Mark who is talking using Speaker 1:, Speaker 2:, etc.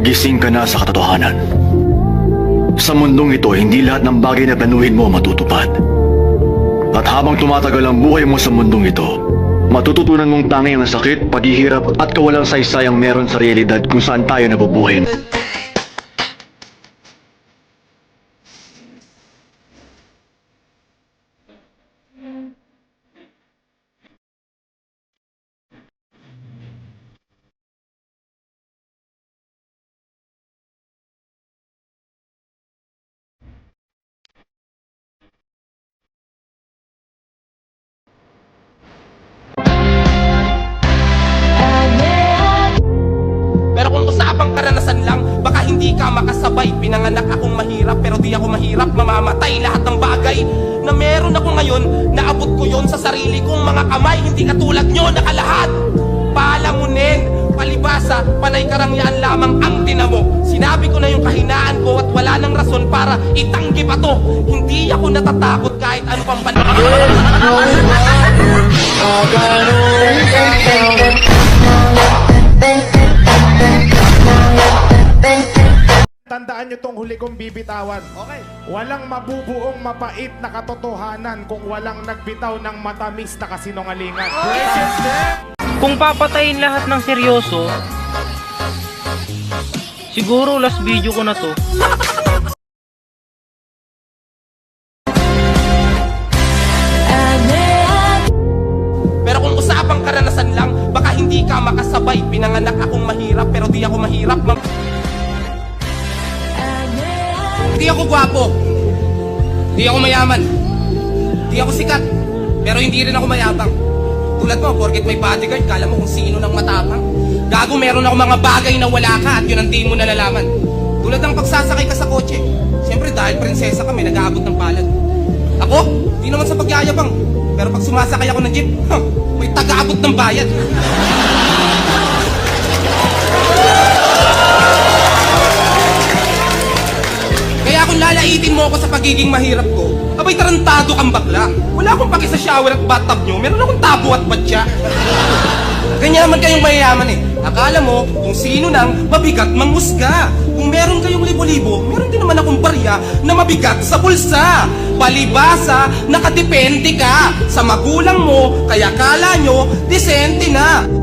Speaker 1: Magising ka na sa katotohanan. Sa mundong ito, hindi lahat ng bagay na planuhin mo matutupad. At habang tumatagal ang buhay mo sa mundong ito, matututunan mong tanging ang sakit, paghihirap at kawalang saysayang meron sa realidad kung saan tayo nabubuhay.
Speaker 2: Pero kung usapang karanasan lang, baka hindi ka makasabay. Pinanganak akong mahirap, pero di ako mahirap mamamatay. Lahat ng bagay na meron ako ngayon, naabot ko yon sa sarili kong mga kamay. Hindi katulad nyo, nakalahat palamunin, palibasa, panay karangyaan lamang ang tinamo. Sinabi ko na yung kahinaan ko at wala nang rason para itanggi pa to. Hindi ako natatakot kahit ano pang
Speaker 3: Tandaan nyo tong huli kong bibitawan. Okay. Walang mabubuong mapait na katotohanan kung walang nagbitaw ng matamis na kasinungalingan.
Speaker 4: Kung papatayin lahat ng seryoso, siguro last video ko na to.
Speaker 2: Pero kung usapang karanasan lang, baka hindi ka makasabay. Pinanganak akong mahirap, pero di ako mahirap Di ako gwapo, di ako mayaman, di ako sikat, pero hindi rin ako mayabang. Tulad mo, porket may bodyguard, kala mo kung sino nang matapang. Gago, meron ako mga bagay na wala ka at yun ang di mo nalalaman. Tulad ng pagsasakay ka sa kotse. Siyempre dahil prinsesa kami, nag-aabot ng palad. Ako, di naman sa pagyayabang, pero pag sumasakay ako ng jeep, may taga-abot ng bayad. Kaya kung lalaitin mo ako sa pagiging mahirap ko, abay tarantado kang bakla. Wala akong paki sa shower at bathtub nyo, meron akong tabo at batya. Ganyan naman kayong mayayaman eh. Akala mo kung sino nang mabigat manghusga. Kung meron kayong libo-libo, meron din naman akong barya na mabigat sa bulsa. Palibasa, nakadepende ka sa magulang mo, kaya kala nyo, disente na.